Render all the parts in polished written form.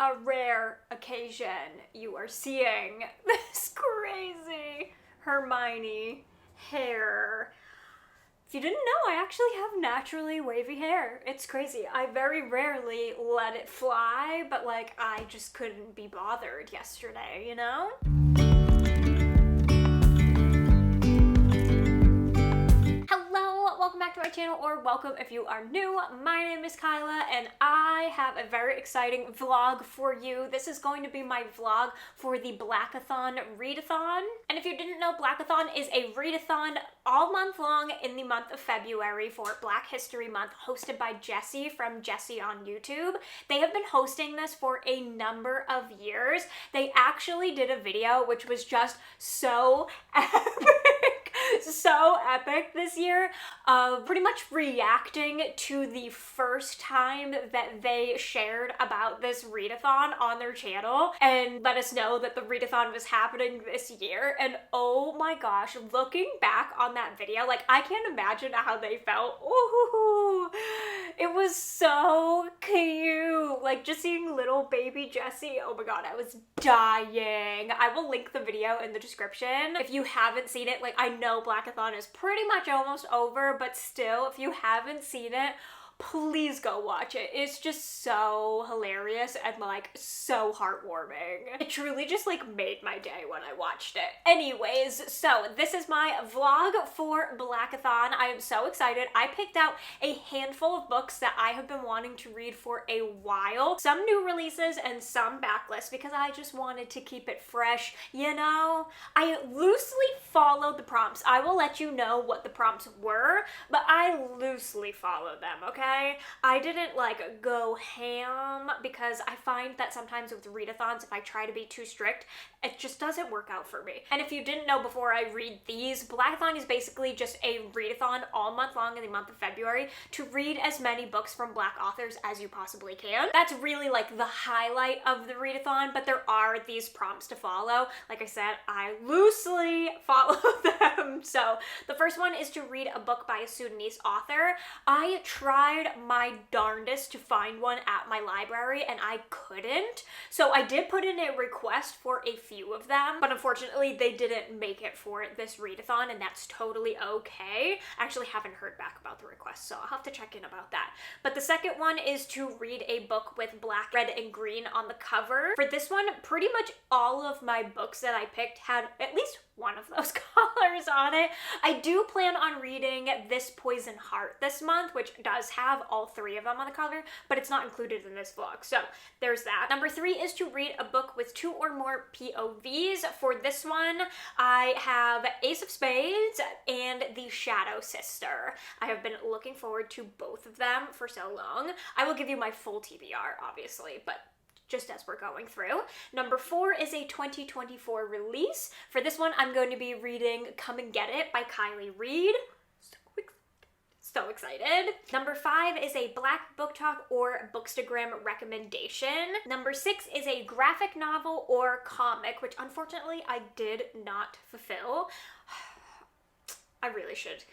a rare occasion, you are seeing this crazy Hermione hair. If you didn't know, I actually have naturally wavy hair. It's crazy. I very rarely let it fly, but like I just couldn't be bothered yesterday, you know? Welcome back to my channel, or welcome if you are new. My name is Kyla and I have a very exciting vlog for you. This is going to be my vlog for the Blackathon readathon. And if you didn't know, Blackathon is a readathon all month long in the month of February for Black History Month, hosted by Jessie from Jessie on YouTube. They have been hosting this for a number of years. They actually did a video which was just so epic. So epic this year of pretty much reacting to the first time that they shared about this readathon on their channel and let us know that the readathon was happening this year. And oh my gosh, looking back on that video, like I can't imagine how they felt. Ooh, it was so cute. Like just seeing little baby Jessie, oh my god, I was dying. I will link the video in the description if you haven't seen it. Like I know Blackathon is pretty much almost over, but still, if you haven't seen it, please go watch it. It's just so hilarious and like so heartwarming. It truly just like made my day when I watched it. Anyways, so this is my vlog for Blackathon. I am so excited. I picked out a handful of books that I have been wanting to read for a while. Some new releases and some backlists because I just wanted to keep it fresh, you know? I loosely followed the prompts. I will let you know what the prompts were, but I loosely followed them, okay? I didn't like go ham because I find that sometimes with readathons, if I try to be too strict, it just doesn't work out for me. And if you didn't know before I read these, Blackathon is basically just a readathon all month long in the month of February to read as many books from Black authors as you possibly can. That's really like the highlight of the readathon, but there are these prompts to follow. Like I said, I loosely follow them. So the first one is to read a book by a Sudanese author. I tried my darndest to find one at my library and I couldn't. So I did put in a request for a few of them, but unfortunately they didn't make it for this readathon, and that's totally okay. I actually haven't heard back about the request, so I'll have to check in about that. But the second one is to read a book with black, red, and green on the cover. For this one, pretty much all of my books that I picked had at least one of those colors on it. I do plan on reading This Poison Heart this month, which does have all three of them on the cover, but it's not included in this vlog, so there's that. Number 3 is to read a book with 2 or more POVs. For this one, I have Ace of Spades and The Shadow Sister. I have been looking forward to both of them for so long. I will give you my full TBR, obviously, but just as we're going through. Number 4 is a 2024 release. For this one, I'm going to be reading Come and Get It by Kylie Reid. So excited. Number 5 is a Black Book Talk or Bookstagram recommendation. Number 6 is a graphic novel or comic, which unfortunately I did not fulfill. I really should.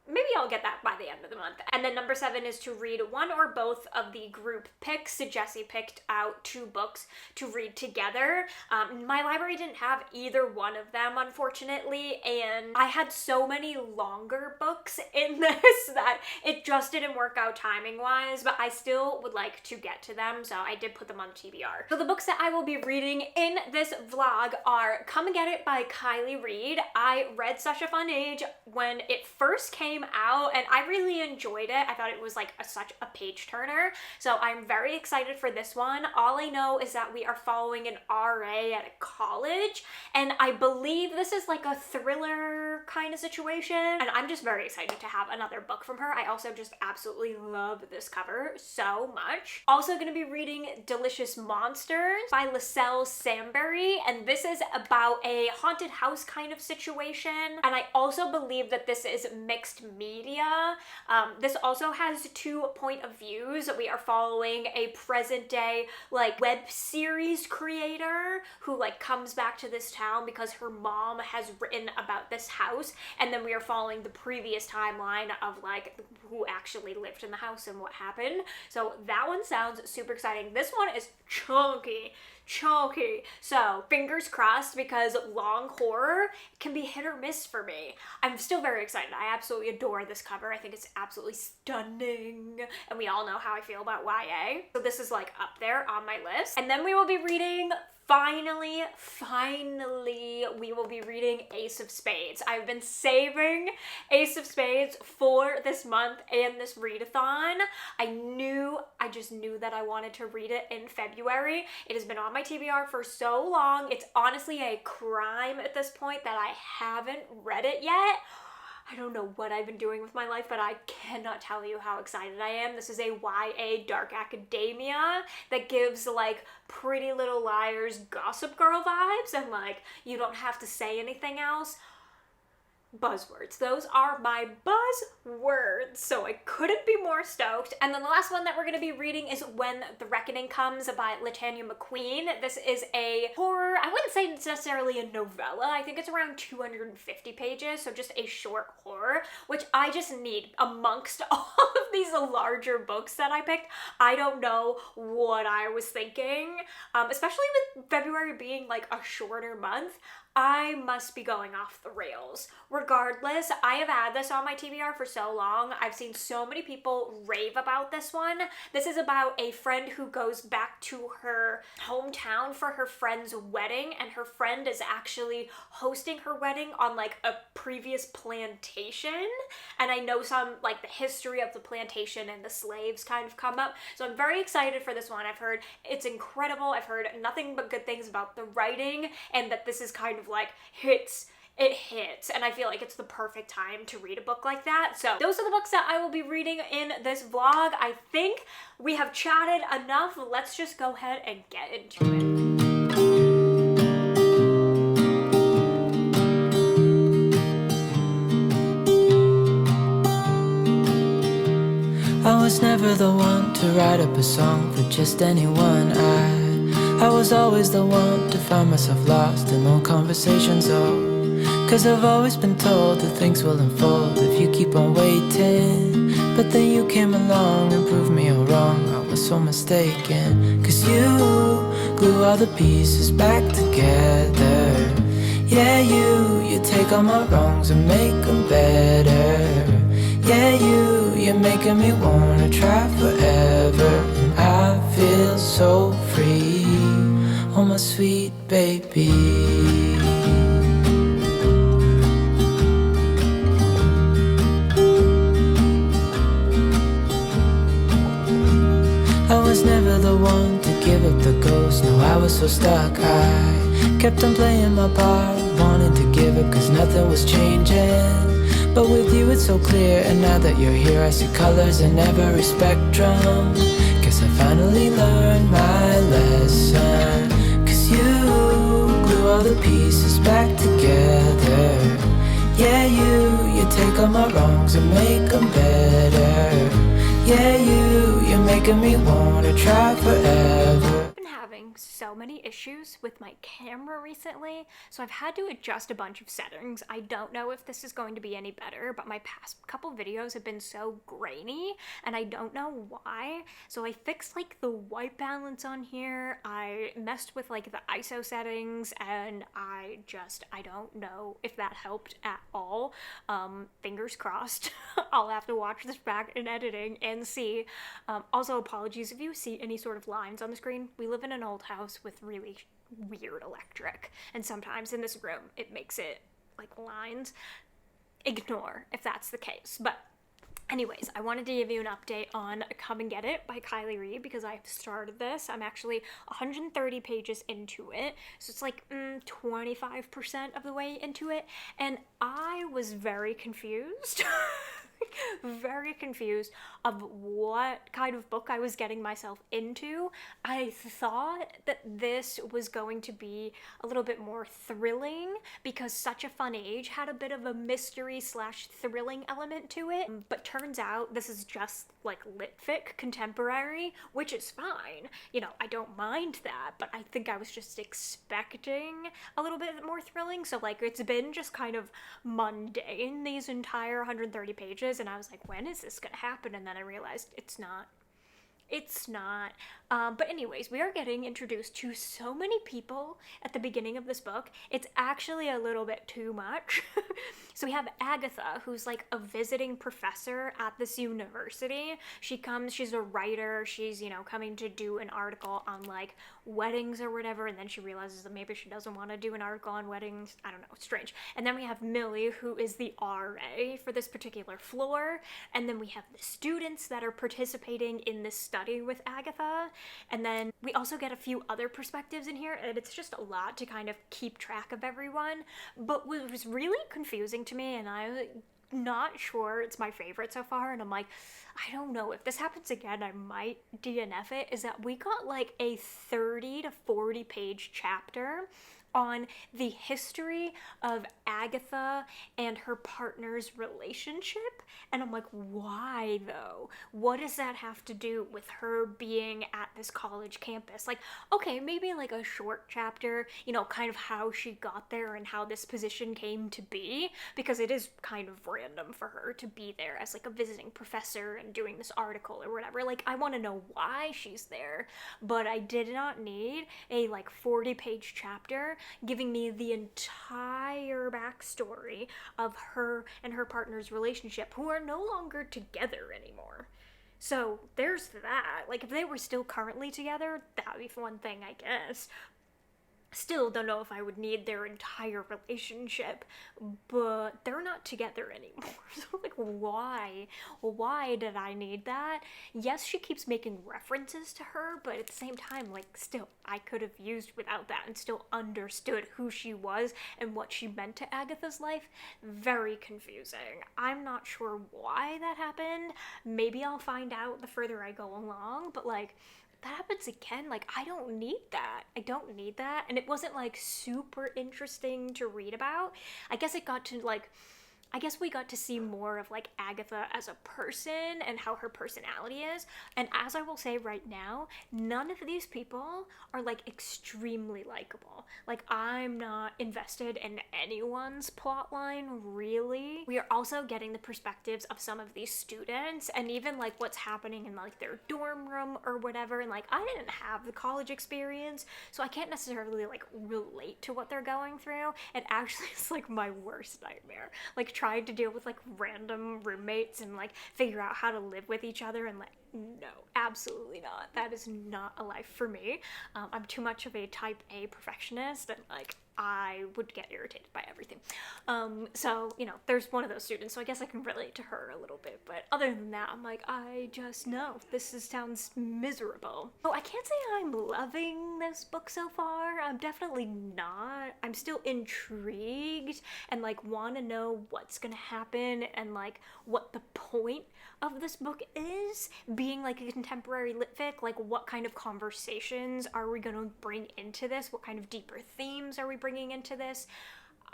Maybe I'll get that by the end of the month. And then number 7 is to read one or both of the group picks. Jessie picked out 2 books to read together. My library didn't have either one of them, unfortunately, and I had so many longer books in this that it just didn't work out timing-wise, but I still would like to get to them, so I did put them on TBR. So the books that I will be reading in this vlog are Come and Get It by Kylie Reid. I read Such a Fun Age when it first came out and I really enjoyed it. I thought it was like such a page turner, so I'm very excited for this one. All I know is that we are following an RA at a college, and I believe this is like a thriller kind of situation, and I'm just very excited to have another book from her. I also just absolutely love this cover so much. Also going to be reading Delicious Monsters by Lascelles Sambury, and this is about a haunted house kind of situation, and I also believe that this is mixed media. This also has 2 point of views. We are following a present day like web series creator who like comes back to this town because her mom has written about this house house, and then we are following the previous timeline of like who actually lived in the house and what happened. So that one sounds super exciting. This one is chunky. So fingers crossed, because long horror can be hit or miss for me. I'm still very excited. I absolutely adore this cover. I think it's absolutely stunning, and we all know how I feel about YA. So this is like up there on my list. And then we will be reading, finally, we will be reading Ace of Spades. I've been saving Ace of Spades for this month and this readathon. I just knew that I wanted to read it in February. It has been on my TBR for so long. It's honestly a crime at this point that I haven't read it yet. I don't know what I've been doing with my life, but I cannot tell you how excited I am. This is a YA dark academia that gives like Pretty Little Liars Gossip Girl vibes, and like you don't have to say anything else. Buzzwords. Those are my buzzwords. So I couldn't be more stoked. And then the last one that we're going to be reading is When the Reckoning Comes by Latanya McQueen. This is a horror. I wouldn't say it's necessarily a novella. I think it's around 250 pages. So just a short horror, which I just need amongst all of these larger books that I picked. I don't know what I was thinking, especially with February being like a shorter month. I must be going off the rails. Regardless, I have had this on my TBR for so long. I've seen so many people rave about this one. This is about a friend who goes back to her hometown for her friend's wedding, and her friend is actually hosting her wedding on like a previous plantation. And I know some like the history of the plantation and the slaves kind of come up. So I'm very excited for this one. I've heard it's incredible. I've heard nothing but good things about the writing, and that this is kind of like it hits, and I feel like it's the perfect time to read a book like that. So those are the books that I will be reading in this vlog. I think we have chatted enough. Let's just go ahead and get into it. I was never the one to write up a song for just anyone. I was always the one to find myself lost in long conversations, cause I've always been told that things will unfold if you keep on waiting. But then you came along and proved me all wrong. I was so mistaken, cause you glue all the pieces back together. Yeah, you take all my wrongs and make them better. Yeah, you're making me wanna try forever. And I feel so free, oh my sweet baby. I was never the one to give up the ghost. No, I was so stuck. I kept on playing my part, wanting to give up cause nothing was changing. But with you it's so clear, and now that you're here I see colors in every spectrum. Guess I finally learned my lesson. Cause you glue all the pieces back together. Yeah, you take all my wrongs and make them better. Yeah, you're making me wanna try forever. So many issues with my camera recently, so I've had to adjust a bunch of settings. I don't know if this is going to be any better, but my past couple videos have been so grainy and I don't know why. So I fixed like the white balance on here, I messed with like the ISO settings, and I don't know if that helped at all. Fingers crossed. I'll have to watch this back in editing and see. Also, apologies if you see any sort of lines on the screen. We live in an old house with really weird electric, and sometimes in this room it makes it like lines. Ignore if that's the case. But anyways, I wanted to give you an update on Come and Get It by Kylie Reed, because I've started this. I'm actually 130 pages into it, so it's like 25% of the way into it, and I was very confused. very confused of what kind of book I was getting myself into. I thought that this was going to be a little bit more thrilling because Such a Fun Age had a bit of a mystery slash thrilling element to it, but turns out this is just like lit fic contemporary, which is fine. You know, I don't mind that, but I think I was just expecting a little bit more thrilling. So like it's been just kind of mundane these entire 130 pages, and I was like, when is this gonna happen? And then I realized it's not. It's not. But anyways, we are getting introduced to so many people at the beginning of this book. It's actually a little bit too much. So we have Agatha, who's like a visiting professor at this university. She comes, she's a writer, she's, you know, coming to do an article on like weddings or whatever, and then she realizes that maybe she doesn't want to do an article on weddings. I don't know, it's strange. And then we have Millie, who is the RA for this particular floor, and then we have the students that are participating in this study with Agatha, and then we also get a few other perspectives in here, and it's just a lot to kind of keep track of everyone. But what was really confusing to me, and I'm not sure it's my favorite so far, and I'm like, I don't know, if this happens again I might DNF it, is that we got like a 30 to 40 page chapter on the history of Agatha and her partner's relationship. And I'm like, why though? What does that have to do with her being at this college campus? Like, okay, maybe like a short chapter, you know, kind of how she got there and how this position came to be, because it is kind of random for her to be there as like a visiting professor and doing this article or whatever. Like, I want to know why she's there, but I did not need a like 40-page chapter giving me the entire backstory of her and her partner's relationship, who are no longer together anymore. So there's that. Like, if they were still currently together, that would be one thing, I guess. Still don't know if I would need their entire relationship, but they're not together anymore. So like, why? Why did I need that? Yes, she keeps making references to her, but at the same time, like, still, I could have used without that and still understood who she was and what she meant to Agatha's life. Very confusing. I'm not sure why that happened. Maybe I'll find out the further I go along, but like, that happens again, like, I don't need that. I don't need that. And it wasn't like super interesting to read about. I guess we got to see more of like Agatha as a person and how her personality is. And as I will say right now, none of these people are like extremely likable. Like, I'm not invested in anyone's plotline, really. We are also getting the perspectives of some of these students and even like what's happening in like their dorm room or whatever. And like, I didn't have the college experience, so I can't necessarily like relate to what they're going through. It actually is like my worst nightmare. Like, trying to deal with like random roommates and like figure out how to live with each other, and like, no, absolutely not. That is not a life for me. I'm too much of a type A perfectionist, and like, I would get irritated by everything. So, you know, there's one of those students, so I guess I can relate to her a little bit. But other than that, I'm like, I just know sounds miserable. So I can't say I'm loving this book so far. I'm definitely not. I'm still intrigued and like want to know what's gonna happen and like what the point of this book is, being like a contemporary lit fic. Like, what kind of conversations are we gonna bring into this? What kind of deeper themes are we bringing into this?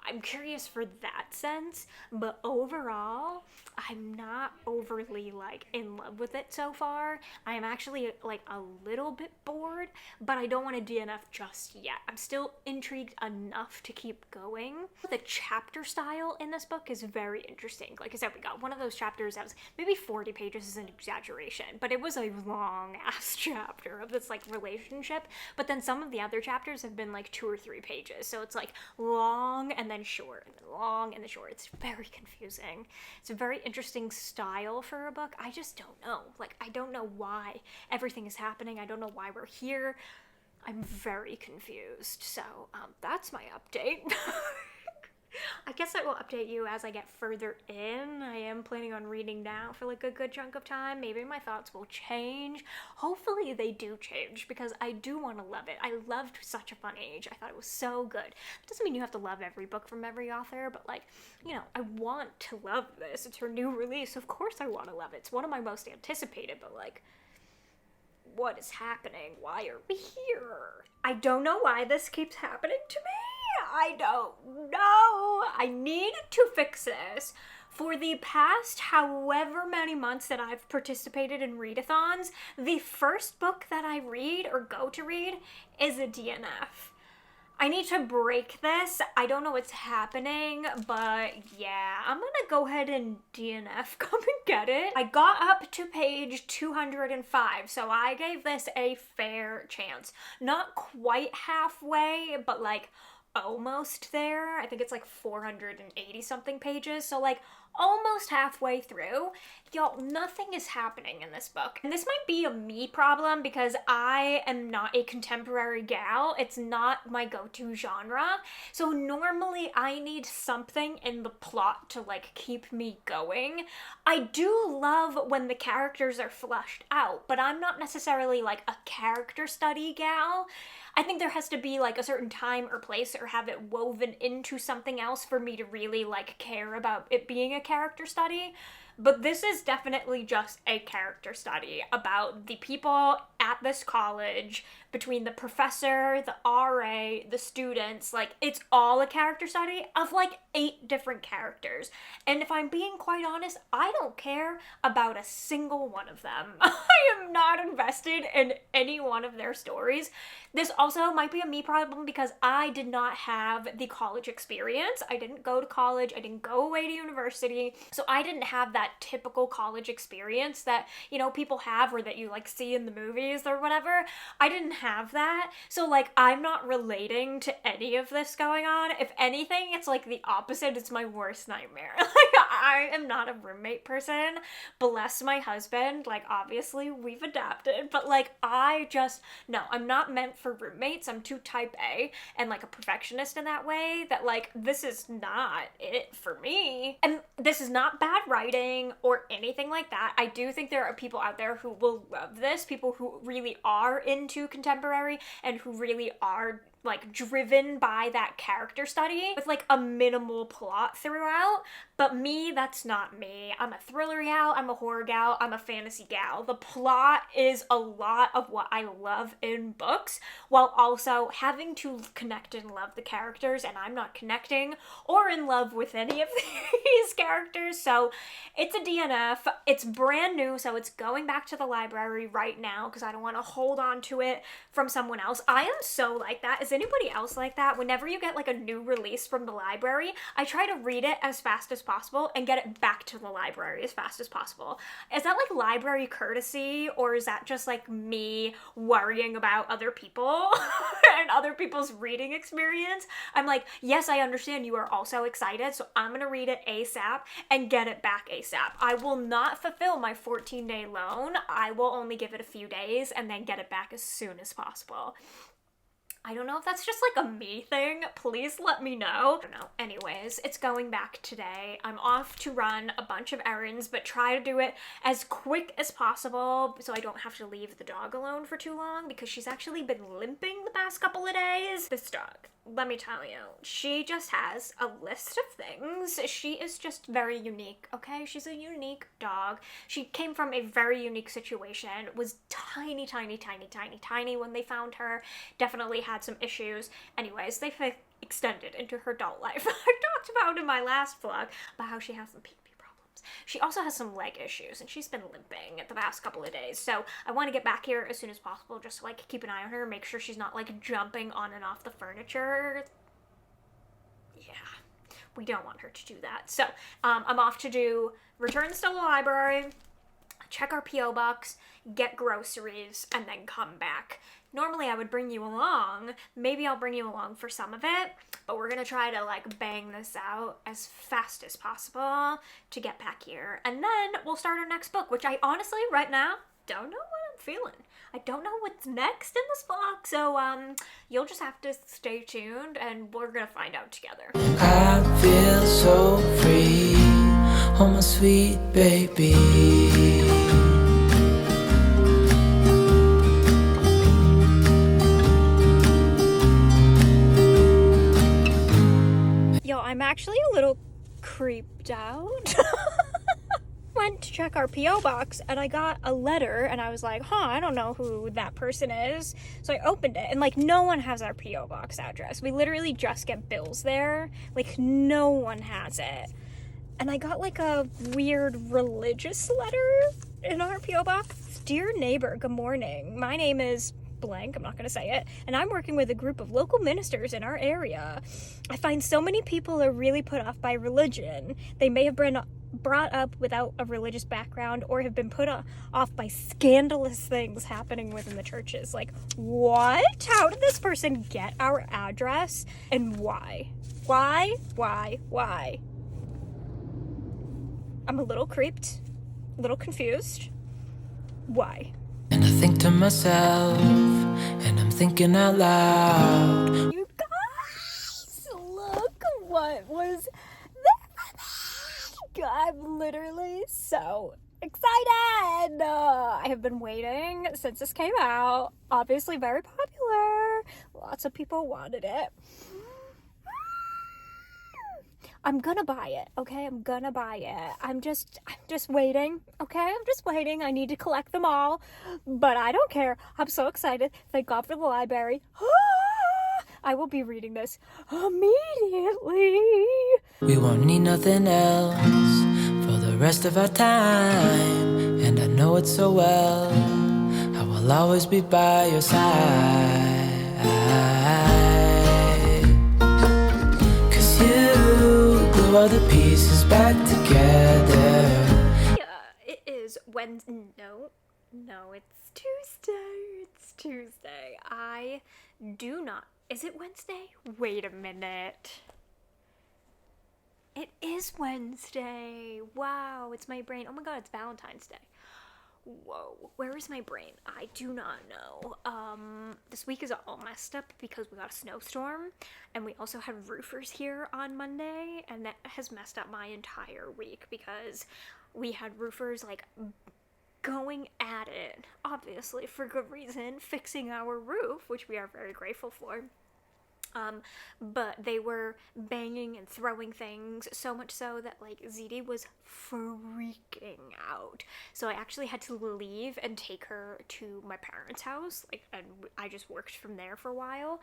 I'm curious for that sense, but overall, I'm not overly like in love with it so far. I am actually like a little bit bored, but I don't want to DNF just yet. I'm still intrigued enough to keep going. The chapter style in this book is very interesting. Like I said, we got one of those chapters that was maybe 40 pages is an exaggeration, but it was a long ass chapter of this like relationship. But then some of the other chapters have been like 2 or 3 pages. So it's like long and then short and then long and then short. It's very confusing. It's a very interesting style for a book. I just don't know. Like, I don't know why everything is happening. I don't know why we're here. I'm very confused. So that's my update. I guess I will update you as I get further in. I am planning on reading now for like a good chunk of time. Maybe my thoughts will change. Hopefully they do change because I do want to love it. I loved Such a Fun Age. I thought it was so good. It doesn't mean you have to love every book from every author, but like, you know, I want to love this. It's her new release. Of course I want to love it. It's one of my most anticipated, but like, what is happening? Why are we here? I don't know why this keeps happening to me. I don't know. I need to fix this. For the past however many months that I've participated in readathons, the first book that I read or go to read is a DNF. I need to break this. I don't know what's happening, but yeah, I'm gonna go ahead and DNF. Come and get it. I got up to page 205, so I gave this a fair chance. Not quite halfway, but like almost there. I think it's like 480 something pages, so like almost halfway through. Y'all, nothing is happening in this book. And this might be a me problem because I am not a contemporary gal. It's not my go-to genre. So normally I need something in the plot to like keep me going. I do love when the characters are fleshed out, but I'm not necessarily like a character study gal. I think there has to be like a certain time or place or have it woven into something else for me to really like care about it being a character study. But this is definitely just a character study about the people at this college, between the professor, the RA, the students. Like, it's all a character study of like 8 different characters. And if I'm being quite honest, I don't care about a single one of them. I am not invested in any one of their stories. This also might be a me problem because I did not have the college experience. I didn't go to college. I didn't go away to university. So I didn't have that typical college experience that, you know, people have or that you like see in the movies or whatever. I didn't have that. So like, I'm not relating to any of this going on. If anything, it's like the opposite. It's my worst nightmare. Like, I am not a roommate person. Bless my husband. Like, obviously we've adapted, but like, no, I'm not meant for roommates. I'm too type A and like a perfectionist in that way that like, this is not it for me. And this is not bad writing or anything like that. I do think there are people out there who will love this, people who really are into contemporary and who really are like driven by that character study with like a minimal plot throughout. But me, that's not me. I'm a thriller gal, I'm a horror gal, I'm a fantasy gal. The plot is a lot of what I love in books, while also having to connect and love the characters, and I'm not connecting or in love with any of these characters. So it's a DNF. It's brand new, so it's going back to the library right now because I don't want to hold on to it from someone else. I am so like that. Is anybody else like that? Whenever you get like a new release from the library, I try to read it as fast as possible and get it back to the library as fast as possible. Is that like library courtesy, or is that just like me worrying about other people and other people's reading experience? I'm like, yes, I understand you are also excited, so I'm gonna read it ASAP and get it back ASAP. I will not fulfill my 14-day loan. I will only give it a few days and then get it back as soon as possible. I don't know if that's just like a me thing. Please let me know. I don't know. Anyways, it's going back today. I'm off to run a bunch of errands, but try to do it as quick as possible so I don't have to leave the dog alone for too long because she's actually been limping the past couple of days. This dog, let me tell you, she just has a list of things. She is just very unique, okay? She's a unique dog. She came from a very unique situation, was tiny, tiny, tiny, tiny, tiny when they found her. Definitely had some issues. Anyways, they've extended into her adult life. I talked about in my last vlog about how she has some pee problems. She also has some leg issues and she's been limping the past couple of days. So I want to get back here as soon as possible just to like keep an eye on her, make sure she's not like jumping on and off the furniture. Yeah, we don't want her to do that. So I'm off to do returns to the library, check our P.O. box, get groceries, and then come back. Normally I would bring you along. Maybe I'll bring you along for some of it, but we're gonna try to like bang this out as fast as possible to get back here. And then we'll start our next book, which I honestly right now don't know what I'm feeling. I don't know what's next in this vlog, so you'll just have to stay tuned and we're gonna find out together. I feel so free, oh my sweet baby. Yo, I'm actually a little creeped out. Went to check our P.O. box and I got a letter and I was like, I don't know who that person is. So I opened it and like no one has our P.O. box address. We literally just get bills there. Like no one has it. And I got like a weird religious letter in our P.O. box. Dear neighbor, good morning. My name is blank, I'm not going to say it, and I'm working with a group of local ministers in our area. I find so many people are really put off by religion. They may have been brought up without a religious background or have been put off by scandalous things happening within the churches. Like, what? How did this person get our address and why? Why? I'm a little creeped, a little confused. Why? And I think to myself, and I'm thinking out loud. You guys, look what was that. I'm literally so excited. I have been waiting since this came out. Obviously very popular. Lots of people wanted it. I'm gonna buy it, okay? I'm gonna buy it. I'm just waiting, okay? I'm just waiting. I need to collect them all, but I don't care. I'm so excited. Thank God for the library. I will be reading this immediately. We won't need nothing else for the rest of our time, and I know it so well. I will always be by your side. 'Cause you glue all the pieces back together. Yeah, it is Wednesday. No, it's Tuesday. It's Tuesday. I do not. Is it Wednesday? Wait a minute. It is Wednesday. Wow, it's my brain. Oh my God, it's Valentine's Day. Whoa, where is my brain? I do not know. This week is all messed up because we got a snowstorm and we also had roofers here on Monday, and that has messed up my entire week because we had roofers like going at it, obviously for good reason, fixing our roof, which we are very grateful for. But they were banging and throwing things, so much so that like ZD was freaking out. So I actually had to leave and take her to my parents' house, like, and I just worked from there for a while.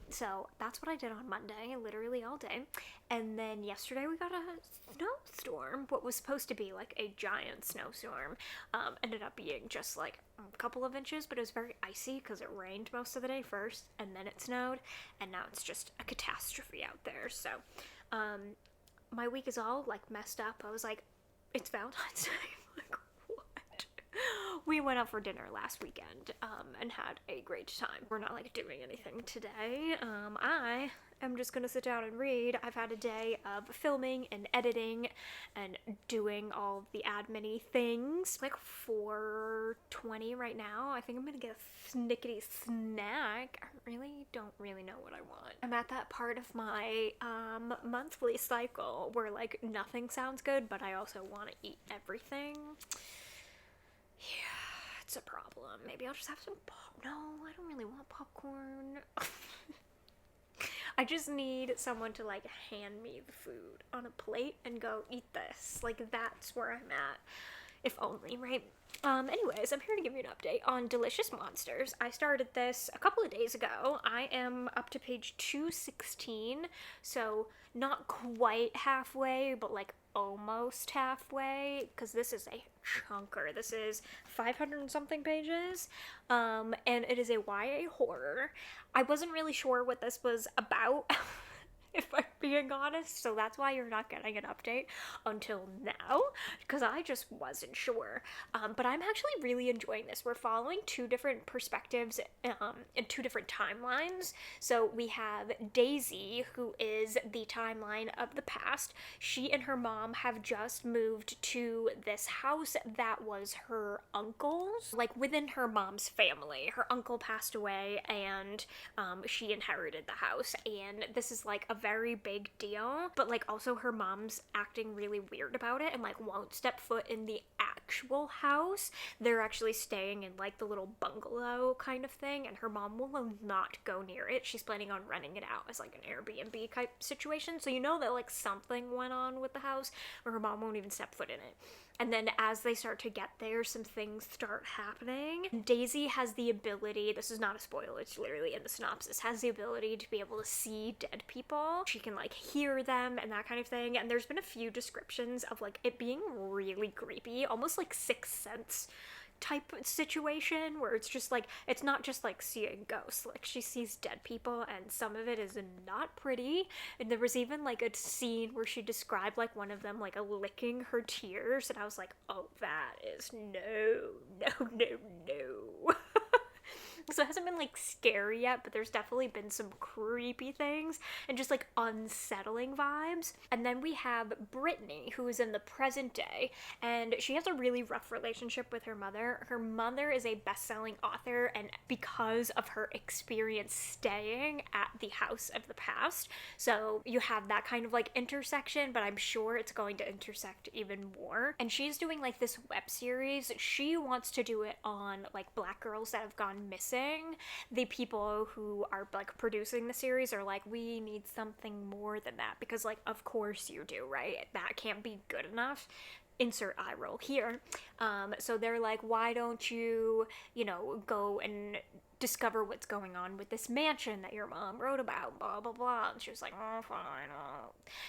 So that's what I did on Monday, literally all day. And then yesterday we got a snowstorm. What was supposed to be like a giant snowstorm ended up being just like a couple of inches, but it was very icy because it rained most of the day first and then it snowed, and now it's just a catastrophe out there. So my week is all like messed up. I was like, it's Valentine's Day. Like, what? We went out for dinner last weekend and had a great time. We're not like doing anything today. I am just gonna sit down and read. I've had a day of filming and editing and doing all of the admin-y things. Like 4:20 right now. I think I'm gonna get a snickety snack. I really don't know what I want. I'm at that part of my monthly cycle where like nothing sounds good, but I also want to eat everything. Yeah, it's a problem. Maybe I'll just have some no, I don't really want popcorn. I just need someone to like hand me the food on a plate and go eat this. Like, that's where I'm at. If only, right? Anyways, I'm here to give you an update on Delicious Monsters. I started this a couple of days ago. I am up to page 216, so not quite halfway, but like almost halfway, because this is a chunker. This is 500 and something pages, and it is a YA horror. I wasn't really sure what this was about if I'm being honest. So that's why you're not getting an update until now, because I just wasn't sure. But I'm actually really enjoying this. We're following two different perspectives in two different timelines. So we have Daisy, who is the timeline of the past. She and her mom have just moved to this house that was her uncle's, like within her mom's family. Her uncle passed away and she inherited the house, and this is like a very big deal, but like also her mom's acting really weird about it and like won't step foot in the actual house. They're actually staying in like the little bungalow kind of thing, and her mom will not go near it. She's planning on renting it out as like an Airbnb type situation, so you know that like something went on with the house where her mom won't even step foot in it. And then as they start to get there, some things start happening. Daisy has the ability, this is not a spoiler, it's literally in the synopsis, has the ability to be able to see dead people. She can like hear them and that kind of thing. And there's been a few descriptions of like it being really creepy, almost like Sixth Sense type situation, where it's just like, it's not just like seeing ghosts, like she sees dead people, and some of it is not pretty. And there was even like a scene where she described like one of them like licking her tears, and I was like, oh, that is no. So it hasn't been like scary yet, but there's definitely been some creepy things and just like unsettling vibes. And then we have Brittany, who is in the present day, and she has a really rough relationship with her mother. Her mother is a best-selling author, and because of her experience staying at the house of the past, so you have that kind of like intersection, but I'm sure it's going to intersect even more. And she's doing like this web series. She wants to do it on like Black girls that have gone missing. The people who are like producing the series are like, we need something more than that, because like of course you do, right? That can't be good enough. Insert eye roll here. So they're like, why don't you go and discover what's going on with this mansion that your mom wrote about, blah blah blah. And she was like, oh fine.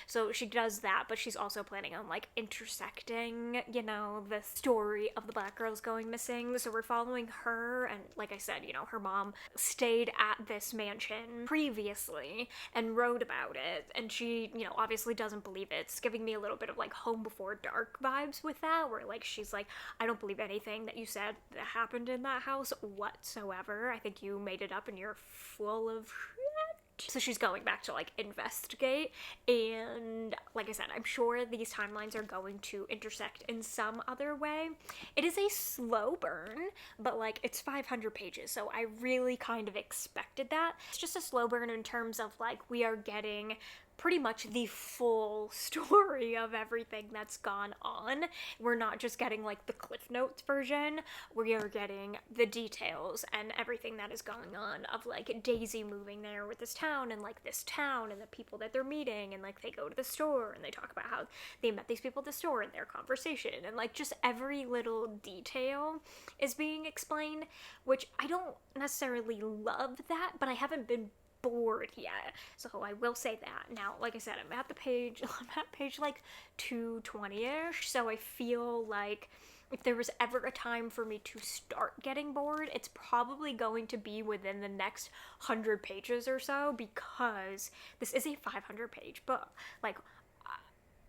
So she does that, but she's also planning on like intersecting the story of the Black girls going missing. So we're following her, and like I said, her mom stayed at this mansion previously and wrote about it, and she obviously doesn't believe it. It's giving me a little bit of like Home Before Dark vibes with that, where like she's like, I don't believe anything that you said that happened in that house whatsoever. I think you made it up and you're full of shit. So she's going back to like investigate, and like I said, I'm sure these timelines are going to intersect in some other way. It is a slow burn, but like it's 500 pages, so I really kind of expected that. It's just a slow burn in terms of like we are getting pretty much the full story of everything that's gone on. We're not just getting like the Cliff Notes version, we are getting the details and everything that is going on of like Daisy moving there with this town and like this town and the people that they're meeting, and like they go to the store and they talk about how they met these people at the store and their conversation, and like just every little detail is being explained, which I don't necessarily love that, but I haven't been bored yet, so I will say that. Now, like I said, I'm at page like 220-ish, so I feel like if there was ever a time for me to start getting bored, it's probably going to be within the next 100 pages or so, because this is a 500-page book. Like,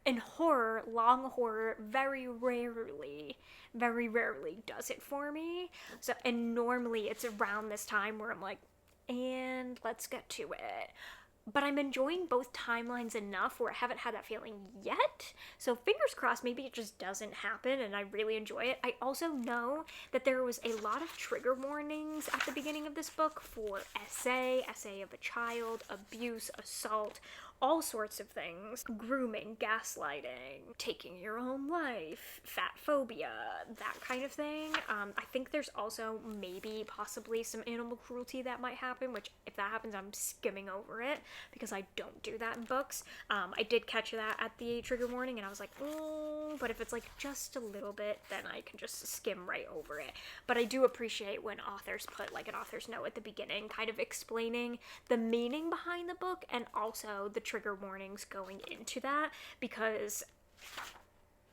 in horror, long horror very rarely does it for me. So, and normally it's around this time where I'm like, and let's get to it. But I'm enjoying both timelines enough where I haven't had that feeling yet. So fingers crossed, maybe it just doesn't happen and I really enjoy it. I also know that there was a lot of trigger warnings at the beginning of this book for essay of a child, abuse, assault, all sorts of things. Grooming, gaslighting, taking your own life, fat phobia, that kind of thing. I think there's also maybe possibly some animal cruelty that might happen, which if that happens, I'm skimming over it because I don't do that in books. I did catch that at the trigger warning and I was like, but if it's like just a little bit, then I can just skim right over it. But I do appreciate when authors put like an author's note at the beginning, kind of explaining the meaning behind the book and also the trigger warnings going into that, because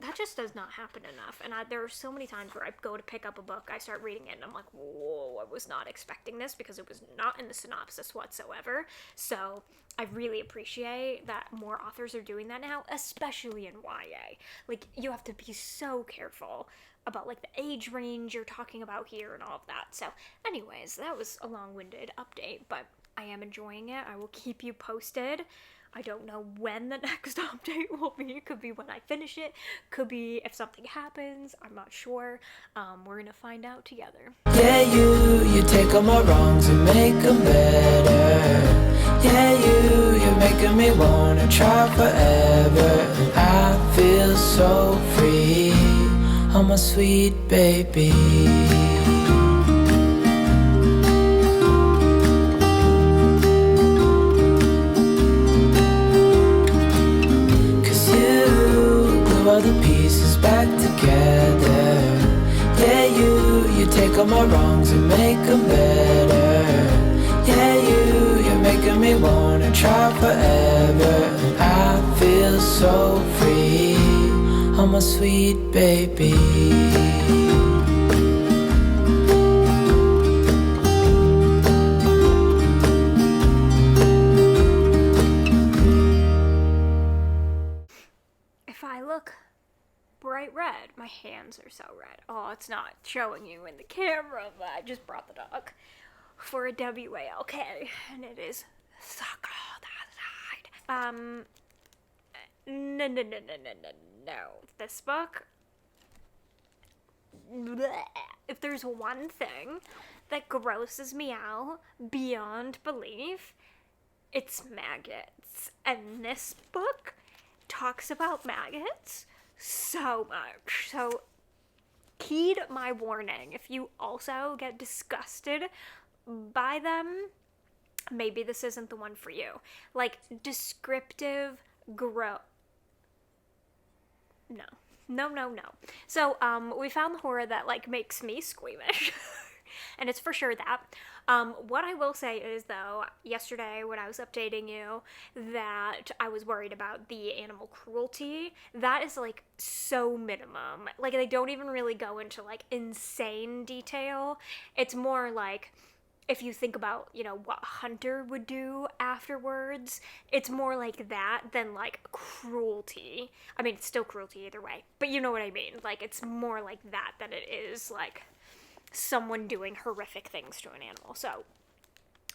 that just does not happen enough. And there are so many times where I go to pick up a book, I start reading it, and I'm like, whoa, I was not expecting this, because it was not in the synopsis whatsoever. So I really appreciate that more authors are doing that now, especially in YA. Like, you have to be so careful about, like, the age range you're talking about here and all of that. So anyways, that was a long-winded update, but I am enjoying it. I will keep you posted. I don't know when the next update will be. It could be when I finish it. Could be if something happens. I'm not sure. We're gonna find out together. Yeah, you take all my wrongs and make them better. Yeah, you're making me wanna try forever. And I feel so free. Oh, my sweet baby. All the pieces back together. Yeah, you take all my wrongs and make them better. Yeah, you're making me wanna try forever. And I feel so free. Oh, my sweet baby. Bright red. My hands are so red. Oh, it's not showing you in the camera, but I just brought the dog for a WALK, and it is so cold outside. No. This book, bleh. If there's one thing that grosses me out beyond belief, it's maggots. And this book talks about maggots so much. So heed my warning. If you also get disgusted by them, maybe this isn't the one for you. Like, descriptive No. So, we found the horror that, like, makes me squeamish. And it's for sure that. What I will say is, though, yesterday when I was updating you that I was worried about the animal cruelty, that is, like, so minimum. Like, they don't even really go into, like, insane detail. It's more like, if you think about, you know, what Hunter would do afterwards, it's more like that than, like, cruelty. I mean, it's still cruelty either way, but you know what I mean. Like, it's more like that than it is, like, someone doing horrific things to an animal. So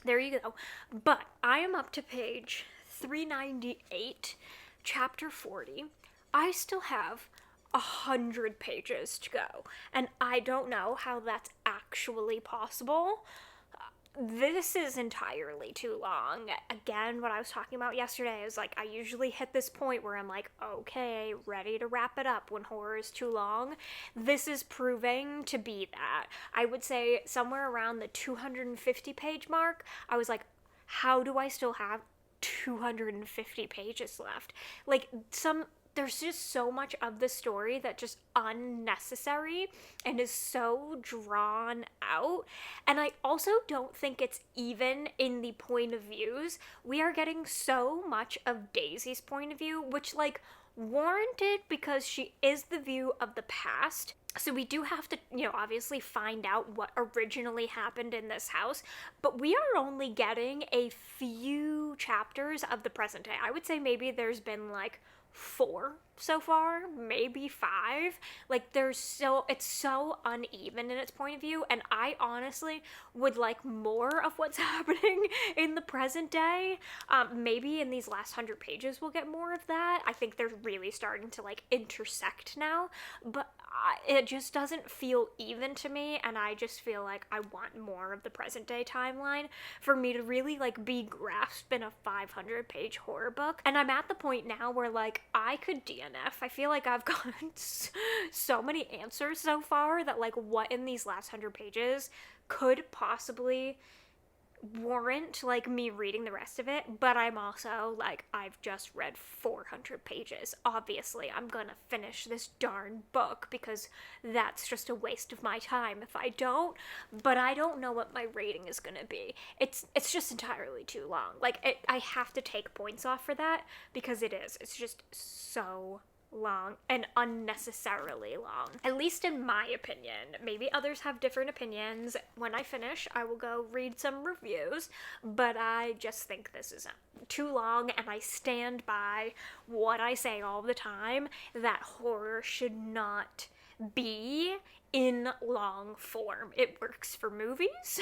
there you go. But I am up to page 398, chapter 40. I still have 100 pages to go, and I don't know how that's actually possible. This is entirely too long. Again, what I was talking about yesterday is, like, I usually hit this point where I'm like, okay, ready to wrap it up when horror is too long. This is proving to be that. I would say somewhere around the 250 page mark, I was like, how do I still have 250 pages left? Like, there's just so much of the story that just unnecessary and is so drawn out. And I also don't think it's even in the point of views. We are getting so much of Daisy's point of view, which, like, warranted because she is the view of the past. So we do have to, you know, obviously find out what originally happened in this house, but we are only getting a few chapters of the present day. I would say maybe there's been, like, 4 so far, maybe 5. Like, it's so uneven in its point of view, and I honestly would like more of what's happening in the present day. Maybe in these last 100 pages we'll get more of that. I think they're really starting to, like, intersect now, but it just doesn't feel even to me, and I just feel like I want more of the present day timeline for me to really, like, be grasped in a 500 page horror book. And I'm at the point now where, like, I could DNF. I feel like I've gotten so many answers so far that, like, what in these last 100 pages could possibly warrant, like, me reading the rest of it. But I'm also like, I've just read 400 pages. Obviously I'm gonna finish this darn book, because that's just a waste of my time if I don't. But I don't know what my rating is gonna be. It's just entirely too long. Like, I have to take points off for that, because it's just so long and unnecessarily long, at least in my opinion. Maybe others have different opinions. When I finish, I will go read some reviews, but I just think this is too long, and I stand by what I say all the time, that horror should not be in long form. It works for movies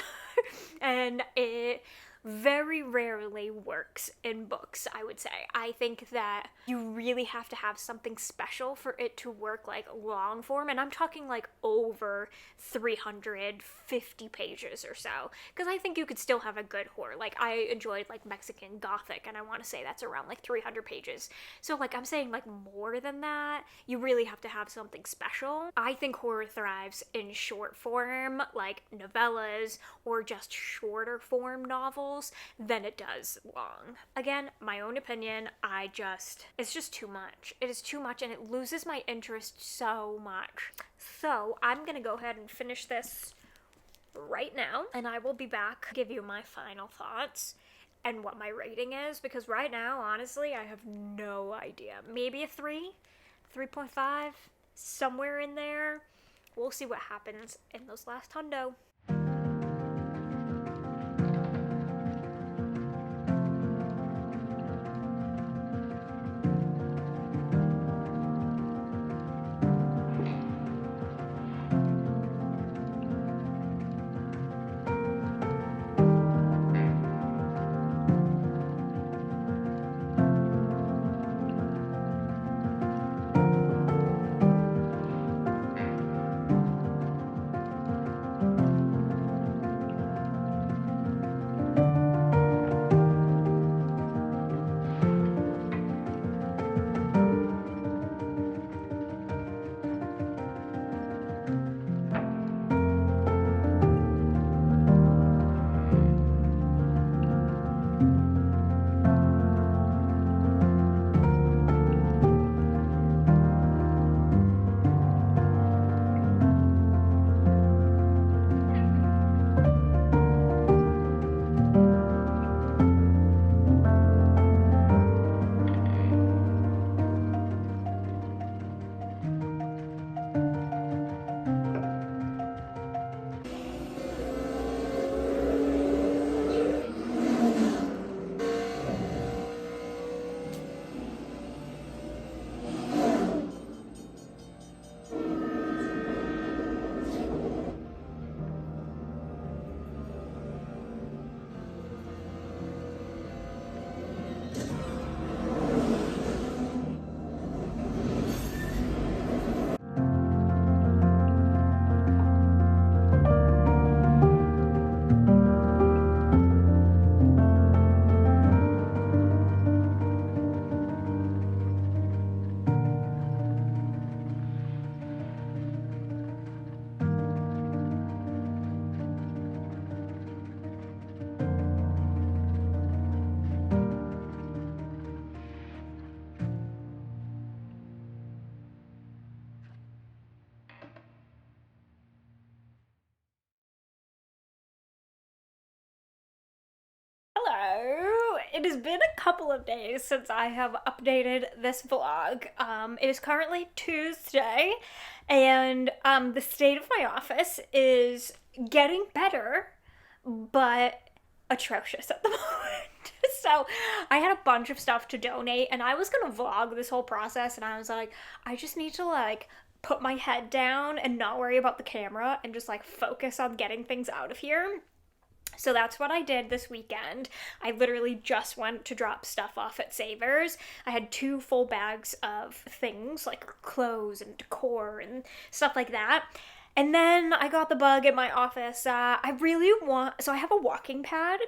and it very rarely works in books, I would say. I think that you really have to have something special for it to work like long form, and I'm talking like over 350 pages or so, because I think you could still have a good horror. Like, I enjoyed like Mexican Gothic, and I want to say that's around like 300 pages. So like, I'm saying like more than that, you really have to have something special. I think horror thrives in short form, like novellas or just shorter form novels, than it does long. Again, my own opinion, it's just too much. It is too much, and it loses my interest so much. So I'm gonna go ahead and finish this right now, and I will be back to give you my final thoughts and what my rating is, because right now, honestly, I have no idea. Maybe a 3.5, somewhere in there. We'll see what happens in those last hundo. Hello! It has been a couple of days since I have updated this vlog. It is currently Tuesday, and the state of my office is getting better, but atrocious at the moment. So I had a bunch of stuff to donate, and I was gonna vlog this whole process, and I was like, I just need to like put my head down and not worry about the camera and just like focus on getting things out of here. So that's what I did this weekend. I literally just went to drop stuff off at Savers. I had 2 full bags of things like clothes and decor and stuff like that. And then I got the bug at my office. So I have a walking pad,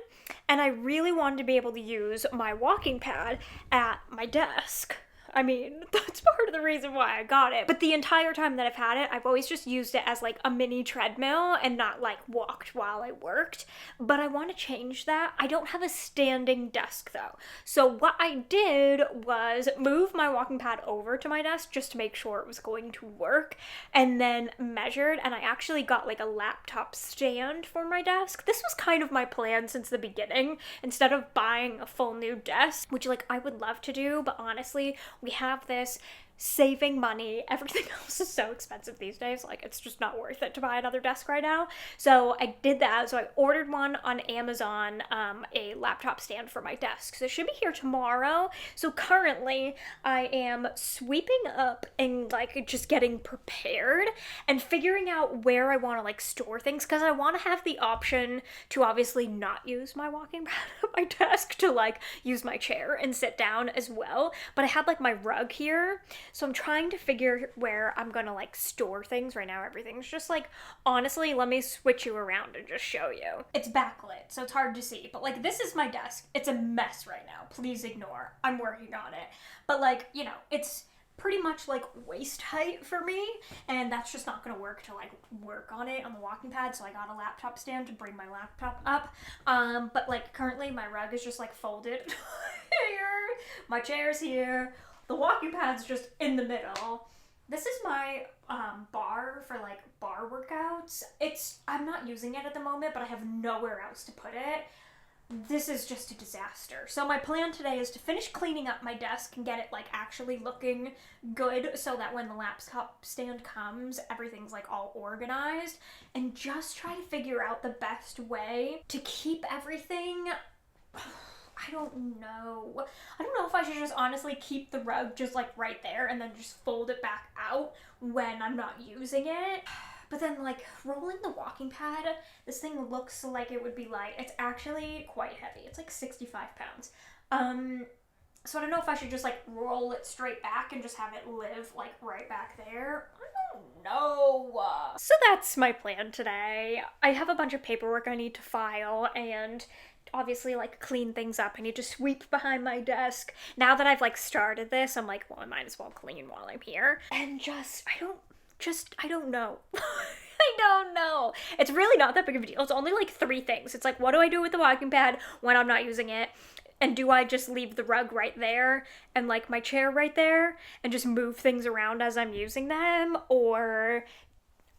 and I really wanted to be able to use my walking pad at my desk. I mean, that's part of the reason why I got it. But the entire time that I've had it, I've always just used it as like a mini treadmill and not like walked while I worked. But I want to change that. I don't have a standing desk though. So what I did was move my walking pad over to my desk just to make sure it was going to work, and then measured, and I actually got like a laptop stand for my desk. This was kind of my plan since the beginning, instead of buying a full new desk, which like I would love to do, but honestly, we have this saving money. Everything else is so expensive these days. Like, it's just not worth it to buy another desk right now. So I did that. So I ordered one on Amazon, a laptop stand for my desk. So it should be here tomorrow. So currently I am sweeping up and like just getting prepared and figuring out where I want to like store things, because I want to have the option to obviously not use my walking pad at my desk, to like use my chair and sit down as well. But I had like my rug here, so I'm trying to figure where I'm gonna like store things. Right now everything's just like, honestly, let me switch you around and just show you. It's backlit, so it's hard to see, but like this is my desk. It's a mess right now, please ignore. I'm working on it. But like, you know, it's pretty much like waist height for me, and that's just not gonna work to like work on it on the walking pad, so I got a laptop stand to bring my laptop up. But like currently my rug is just like folded here, my chair's here, the walking pad's just in the middle. This is my bar for like bar workouts. I'm not using it at the moment, but I have nowhere else to put it. This is just a disaster. So my plan today is to finish cleaning up my desk and get it like actually looking good, so that when the laptop stand comes, everything's like all organized, and just try to figure out the best way to keep everything. I don't know. I don't know if I should just honestly keep the rug just like right there and then just fold it back out when I'm not using it. But then like rolling the walking pad, this thing looks like it would be light. It's actually quite heavy. It's like 65 pounds. So I don't know if I should just like roll it straight back and just have it live like right back there. I don't know. So that's my plan today. I have a bunch of paperwork I need to file, and obviously like clean things up. I need to sweep behind my desk. Now that I've like started this, I'm like, well, I might as well clean while I'm here. And I don't know. I don't know. It's really not that big of a deal. It's only like 3 things. It's like, what do I do with the walking pad when I'm not using it? And do I just leave the rug right there and like my chair right there and just move things around as I'm using them? Or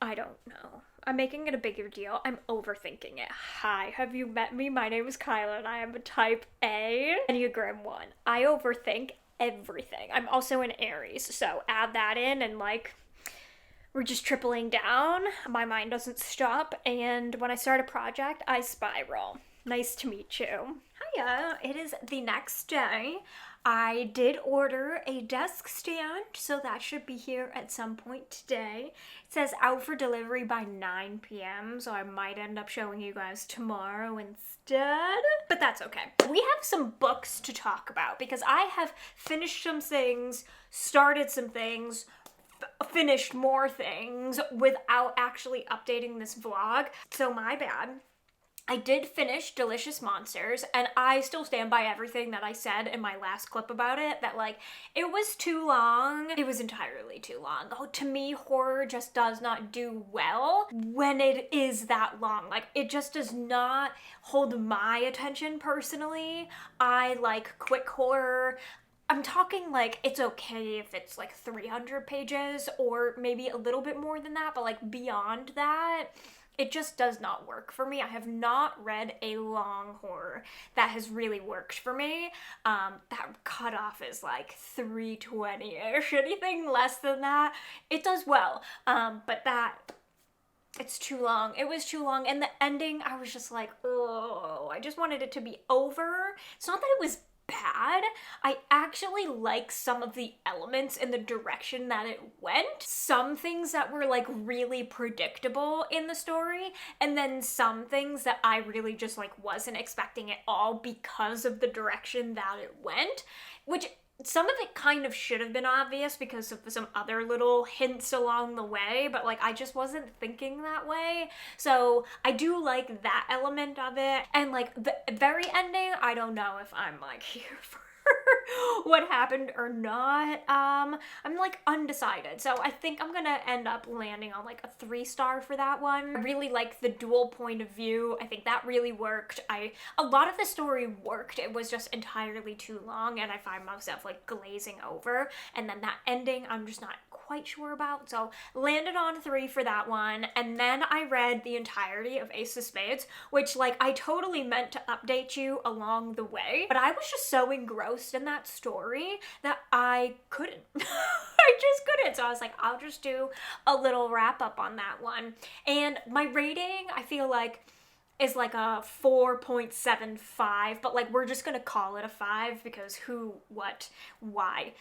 I don't know. I'm making it a bigger deal. I'm overthinking it. Hi, have you met me? My name is Kyla and I am a type A. Enneagram 1. I overthink everything. I'm also an Aries, so add that in and like, we're just tripling down. My mind doesn't stop, and when I start a project, I spiral. Nice to meet you. Hiya, it is the next day. I did order a desk stand, so that should be here at some point today. It says out for delivery by 9 p.m., so I might end up showing you guys tomorrow instead. But that's okay. We have some books to talk about, because I have finished some things, started some things, finished more things without actually updating this vlog, so my bad. I did finish Delicious Monsters, and I still stand by everything that I said in my last clip about it, that like, it was too long. It was entirely too long. Oh, to me, horror just does not do well when it is that long. Like, it just does not hold my attention personally. I like quick horror. I'm talking like, it's okay if it's like 300 pages or maybe a little bit more than that, but like beyond that, it just does not work for me. I have not read a long horror that has really worked for me. That cutoff is like 320-ish. Anything less than that, it does well. But it's too long. It was too long. And the ending, I was just like, oh, I just wanted it to be over. It's not that it was bad. I actually like some of the elements in the direction that it went. Some things that were like really predictable in the story, and then some things that I really just like wasn't expecting at all because of the direction that it went, which some of it kind of should have been obvious because of some other little hints along the way, but like I just wasn't thinking that way. So I do like that element of it. And like the very ending, I don't know if I'm like here for what happened or not. I'm like undecided. So I think I'm gonna end up landing on like a 3-star for that one. I really like the dual point of view. I think that really worked. A lot of the story worked. It was just entirely too long, and I find myself like glazing over. And then that ending, I'm just not quite sure about. So landed on 3 for that one. And then I read the entirety of Ace of Spades, which like I totally meant to update you along the way, but I was just so engrossed in that story that I couldn't. I just couldn't. So I was like, I'll just do a little wrap up on that one. And my rating, I feel like, is like a 4.75, but like we're just gonna call it a 5 because who, what, why.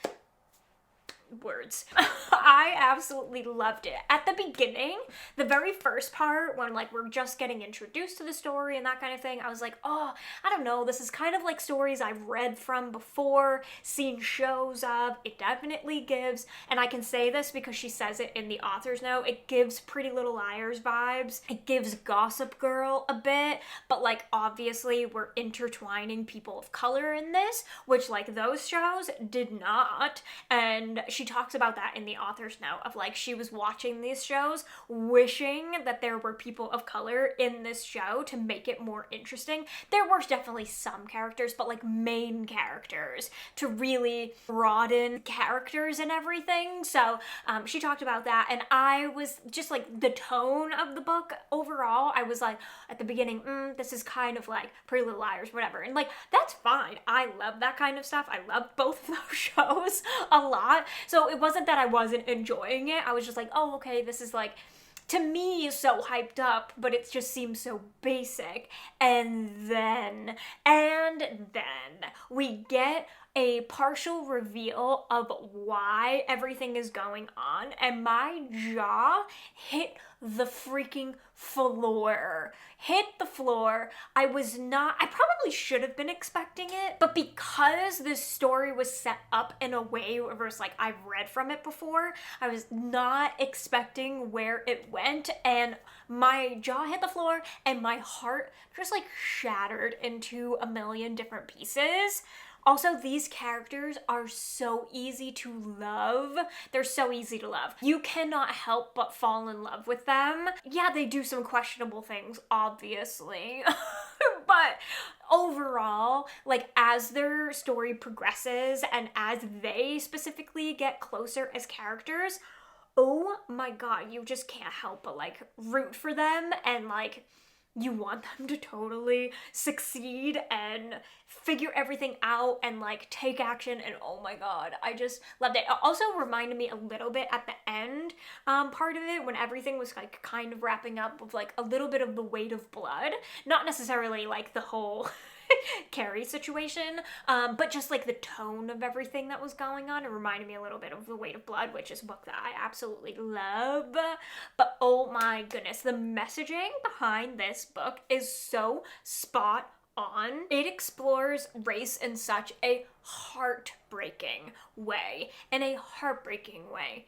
Words. I absolutely loved it. At the beginning, the very first part, when like we're just getting introduced to the story and that kind of thing, I was like, oh, I don't know, this is kind of like stories I've read from before, seen shows of. It definitely gives, and I can say this because she says it in the author's note, it gives Pretty Little Liars vibes. It gives Gossip Girl a bit, but like obviously we're intertwining people of color in this, which like those shows did not. And she talks about that in the author's note of like she was watching these shows wishing that there were people of color in this show to make it more interesting. There were definitely some characters, but like main characters to really broaden characters and everything. So she talked about that, and I was just like, the tone of the book overall, I was like at the beginning, this is kind of like Pretty Little Liars, whatever, and like that's fine. I love that kind of stuff. I love both of those shows a lot. So it wasn't that I wasn't enjoying it. I was just like, oh, okay, this is like, to me, so hyped up, but it just seems so basic. And then we get a partial reveal of why everything is going on, and my jaw hit the freaking floor. Hit the floor. I probably should have been expecting it, but because this story was set up in a way where it's like I've read from it before, I was not expecting where it went, and my jaw hit the floor and my heart just like shattered into a million different pieces. Also, these characters are so easy to love. They're so easy to love. You cannot help but fall in love with them. Yeah, they do some questionable things, obviously. But overall, like as their story progresses and as they specifically get closer as characters, oh my god, you just can't help but like root for them, and like you want them to totally succeed and figure everything out and like take action, and oh my god, I just loved it. It also reminded me a little bit at the end part of it, when everything was like kind of wrapping up, of like a little bit of The Weight of Blood. Not necessarily like the whole Carrie situation, but just like the tone of everything that was going on. It reminded me a little bit of The Weight of Blood, which is a book that I absolutely love. But oh my goodness, the messaging behind this book is so spot on. It explores race in such a heartbreaking way,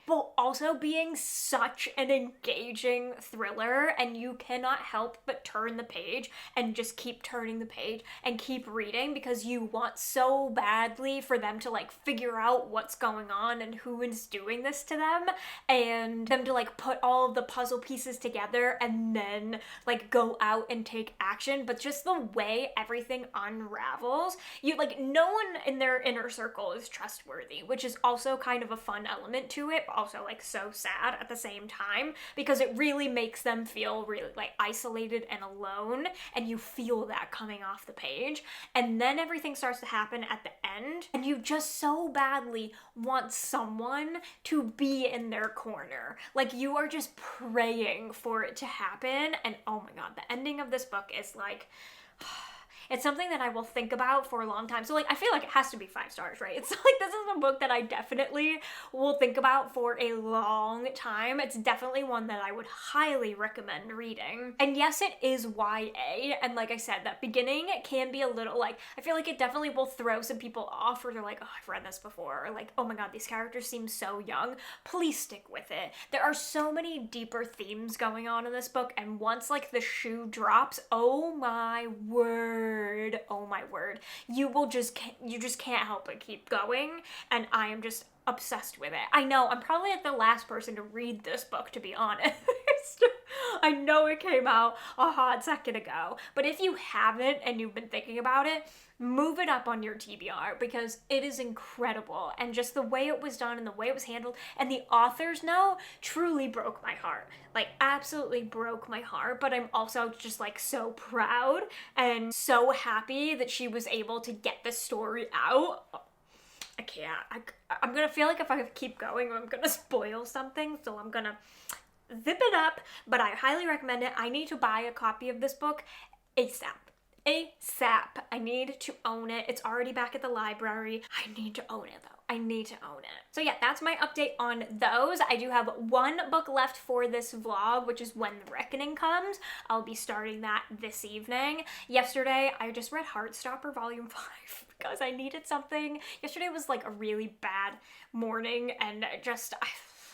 but also being such an engaging thriller, and you cannot help but turn the page and just keep turning the page and keep reading, because you want so badly for them to like figure out what's going on and who is doing this to them, and them to like put all of the puzzle pieces together and then like go out and take action. But just the way everything unravels, you like, no one in their inner circle is trustworthy, which is also kind of a fun element to it, but also like so sad at the same time, because it really makes them feel really like isolated and alone, and you feel that coming off the page. And then everything starts to happen at the end, and you just so badly want someone to be in their corner. Like you are just praying for it to happen. And oh my god, the ending of this book is like it's something that I will think about for a long time. So like, I feel like it has to be 5 stars, right? It's like, this is a book that I definitely will think about for a long time. It's definitely one that I would highly recommend reading. And yes, it is YA. And like I said, that beginning can be a little like, I feel like it definitely will throw some people off, where they're like, oh, I've read this before. Or like, oh my god, these characters seem so young. Please stick with it. There are so many deeper themes going on in this book. And once like the shoe drops, oh my word, you just can't help but keep going, and I am just obsessed with it. I know I'm probably like the last person to read this book, to be honest. I know it came out a hot second ago, but if you haven't and you've been thinking about it, move it up on your TBR because it is incredible. And just the way it was done and the way it was handled and the author's note truly broke my heart. Like, absolutely broke my heart, but I'm also just like so proud and so happy that she was able to get this story out. I can't. I'm gonna feel like if I keep going, I'm gonna spoil something, so I'm gonna zip it up, but I highly recommend it. I need to buy a copy of this book ASAP. ASAP. I need to own it. It's already back at the library. I need to own it though. I need to own it. So yeah, that's my update on those. I do have one book left for this vlog, which is When the Reckoning Comes. I'll be starting that this evening. Yesterday, I just read Heartstopper Volume 5 because I needed something. Yesterday was like a really bad morning and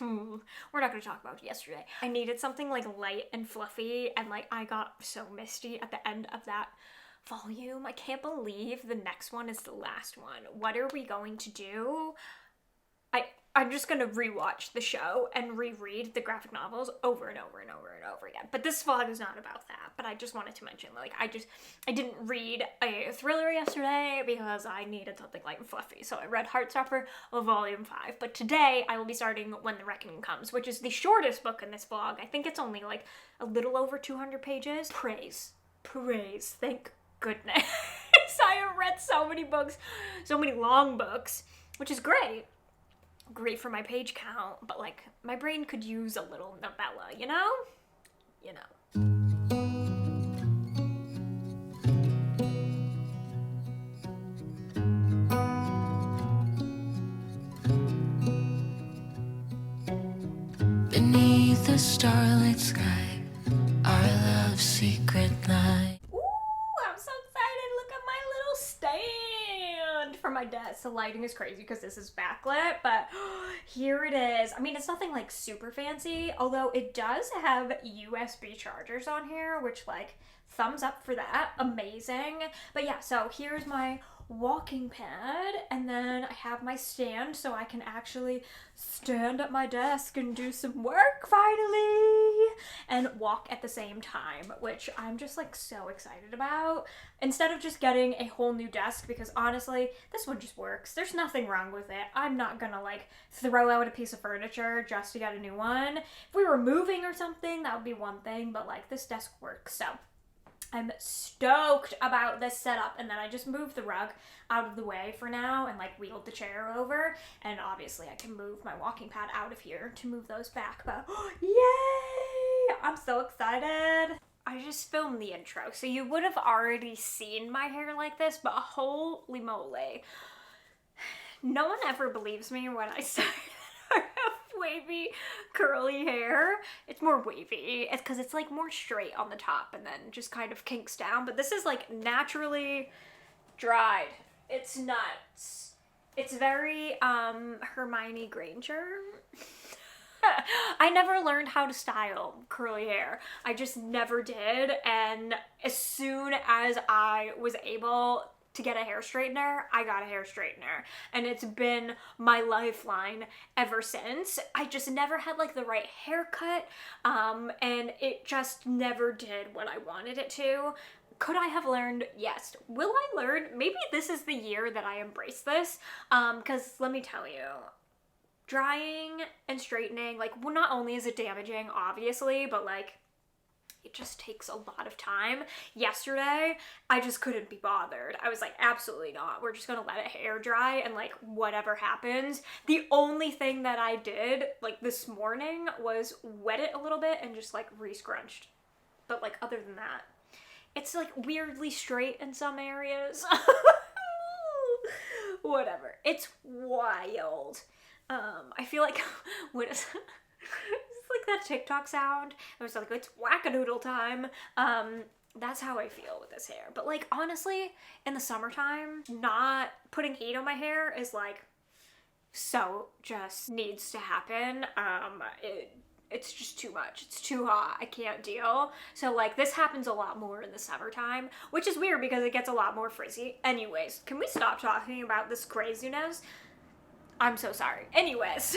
we're not going to talk about yesterday. I needed something like light and fluffy, and like I got so misty at the end of that volume. I can't believe the next one is the last one. What are we going to do? I'm just gonna rewatch the show and reread the graphic novels over and over and over and over again. But this vlog is not about that. But I just wanted to mention, like, I didn't read a thriller yesterday because I needed something light and fluffy. So I read Heartstopper Volume 5. But today I will be starting When the Reckoning Comes, which is the shortest book in this vlog. I think it's only like a little over 200 pages. Praise. Thank goodness. I have read so many books, so many long books, which is great for my page count, but like my brain could use a little novella, you know? Beneath the starlit sky, our love's secret night. Ooh, I'm so excited. Look at my little stand for my desk. The lighting is crazy because this is backlit, but here it is. I mean, it's nothing like super fancy, although it does have USB chargers on here, which like thumbs up for that. Amazing. But yeah, so here's my walking pad, and then I have my stand so I can actually stand at my desk and do some work finally and walk at the same time, which I'm just like so excited about, instead of just getting a whole new desk, because honestly this one just works. There's nothing wrong with it. I'm not gonna like throw out a piece of furniture just to get a new one. If we were moving or something, that would be one thing, but like this desk works. So I'm stoked about this setup, and then I just moved the rug out of the way for now and like wheeled the chair over, and obviously I can move my walking pad out of here to move those back, but yay! I'm so excited. I just filmed the intro, so you would have already seen my hair like this, but holy moly. No one ever believes me when I say that I have wavy curly hair. It's more wavy. It's because it's like more straight on the top and then just kind of kinks down, but this is like naturally dried. It's nuts. It's very Hermione Granger. I never learned how to style curly hair. I just never did, and as soon as I was able to get a hair straightener, I got a hair straightener, and it's been my lifeline ever since. I just never had like the right haircut, and it just never did what I wanted it to. Could I have learned? Yes. Will I learn? Maybe this is the year that I embrace this, because let me tell you, drying and straightening, like, well, not only is it damaging, obviously, but like, it just takes a lot of time. Yesterday, I just couldn't be bothered. I was like, absolutely not. We're just gonna let it hair dry and like whatever happens. The only thing that I did like this morning was wet it a little bit and just like re-scrunched. But like other than that, it's like weirdly straight in some areas. Whatever. It's wild. I feel like what is like that TikTok sound. I was like, it's wackadoodle time. That's how I feel with this hair. But like, honestly, in the summertime, not putting heat on my hair is like, so just needs to happen. It's just too much. It's too hot. I can't deal. So like, this happens a lot more in the summertime, which is weird because it gets a lot more frizzy. Anyways, can we stop talking about this craziness? I'm so sorry. Anyways,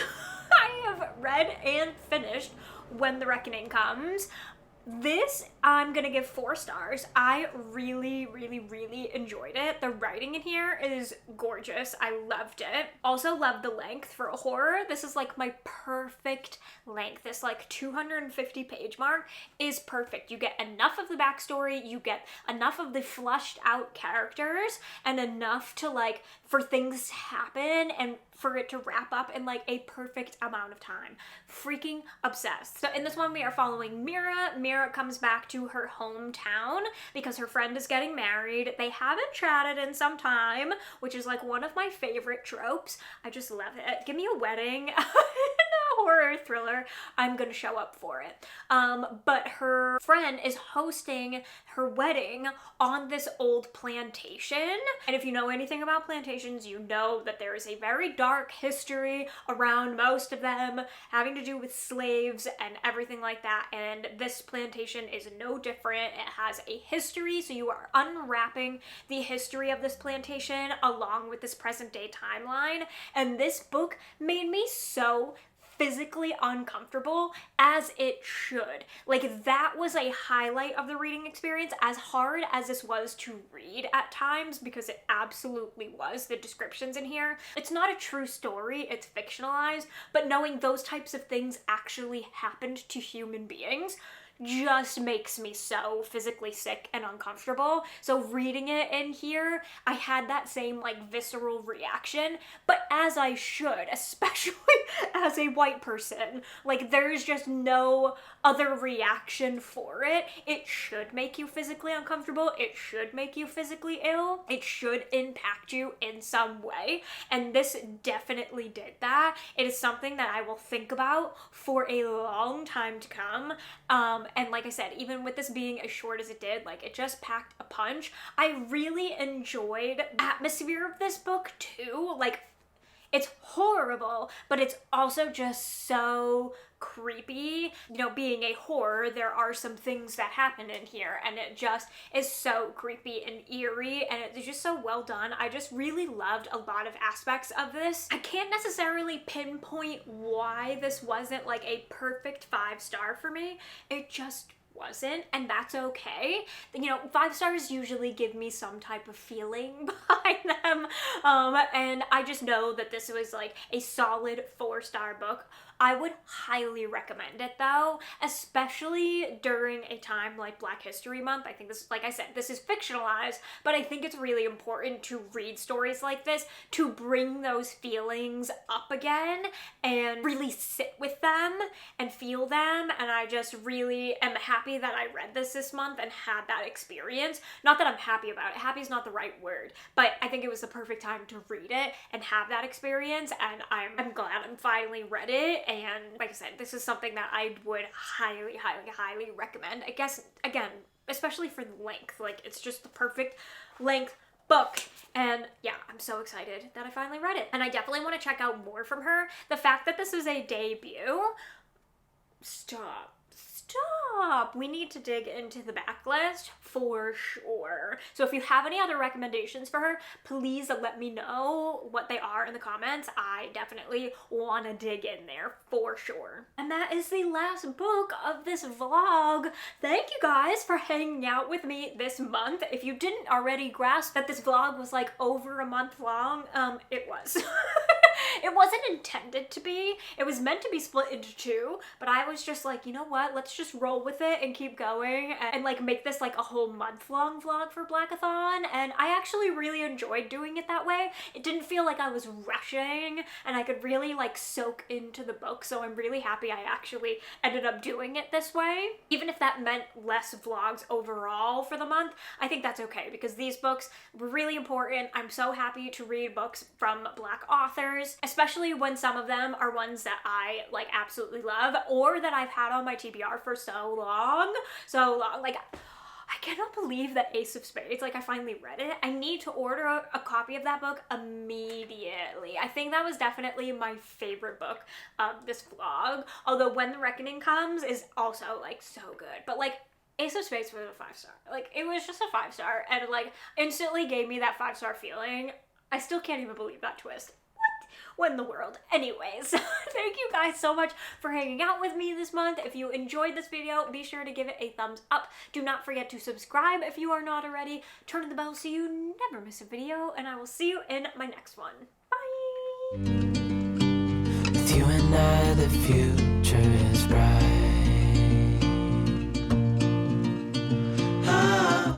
I have read and finished When the Reckoning Comes. This, I'm gonna give 4 stars. I really, really, really enjoyed it. The writing in here is gorgeous. I loved it. Also loved the length for a horror. This is like my perfect length. This like 250 page mark is perfect. You get enough of the backstory, you get enough of the flushed out characters, and enough to like, for things to happen and for it to wrap up in like a perfect amount of time. Freaking obsessed. So in this one we are following Mira. Mira comes back to her hometown because her friend is getting married. They haven't chatted in some time, which is like one of my favorite tropes. I just love it. Give me a wedding in a horror thriller. I'm gonna show up for it. But her friend is hosting her wedding on this old plantation. And if you know anything about plantations, you know that there is a very dark history around most of them, having to do with slaves and everything like that. And this plantation is no different. It has a history, so you are unwrapping the history of this plantation along with this present day timeline. And this book made me so physically uncomfortable, as it should. Like, that was a highlight of the reading experience, as hard as this was to read at times, because it absolutely was. The descriptions in here, it's not a true story, it's fictionalized, but knowing those types of things actually happened to human beings just makes me so physically sick and uncomfortable. So reading it in here, I had that same like visceral reaction, but as I should, especially as a white person. Like, there's just no other reaction for it. It should make you physically uncomfortable. It should make you physically ill. It should impact you in some way. And this definitely did that. It is something that I will think about for a long time to come. And like I said, even with this being as short as it did, like, it just packed a punch. I really enjoyed the atmosphere of this book too. Like, it's horrible, but it's also just so creepy. You know, being a horror, there are some things that happen in here, and it just is so creepy and eerie, and it's just so well done. I just really loved a lot of aspects of this. I can't necessarily pinpoint why this wasn't like a perfect 5-star for me. It just wasn't, and that's okay. You know, 5 stars usually give me some type of feeling behind them, and I just know that this was like a solid 4-star book. I would highly recommend it though, especially during a time like Black History Month. I think this, like I said, this is fictionalized, but I think it's really important to read stories like this to bring those feelings up again and really sit with them and feel them. And I just really am happy that I read this month and had that experience. Not that I'm happy about it. Happy is not the right word, but I think it was the perfect time to read it and have that experience, and I'm glad I finally read it. And like I said, this is something that I would highly, highly, highly recommend. I guess, again, especially for the length. Like, it's just the perfect length book. And yeah, I'm so excited that I finally read it. And I definitely want to check out more from her. The fact that this is a debut, stop. We need to dig into the backlist for sure. So if you have any other recommendations for her, please let me know what they are in the comments. I definitely want to dig in there for sure. And that is the last book of this vlog. Thank you guys for hanging out with me this month. If you didn't already grasp that this vlog was like over a month long, it was. It wasn't intended to be. It was meant to be split into 2, but I was just like, you know what? Let's just roll with it and keep going and like make this like a whole month-long vlog for Blackathon. And I actually really enjoyed doing it that way. It didn't feel like I was rushing, and I could really like soak into the book. So I'm really happy I actually ended up doing it this way. Even if that meant less vlogs overall for the month, I think that's okay, because these books were really important. I'm so happy to read books from Black authors, especially when some of them are ones that I like absolutely love, or that I've had on my TBR for so long. Like, I cannot believe that Ace of Spades, like, I finally read it. I need to order a copy of that book immediately. I think that was definitely my favorite book of this vlog, although When the Reckoning Comes is also like so good. But like, Ace of Spades was a 5-star. Like, it was just a 5-star, and like instantly gave me that 5-star feeling. I still can't even believe that twist. What in the world? Anyways, thank you guys so much for hanging out with me this month. If you enjoyed this video, be sure to give it a thumbs up. Do not forget to subscribe if you are not already. Turn on the bell so you never miss a video, and I will see you in my next one. Bye! With you and I, the future is bright.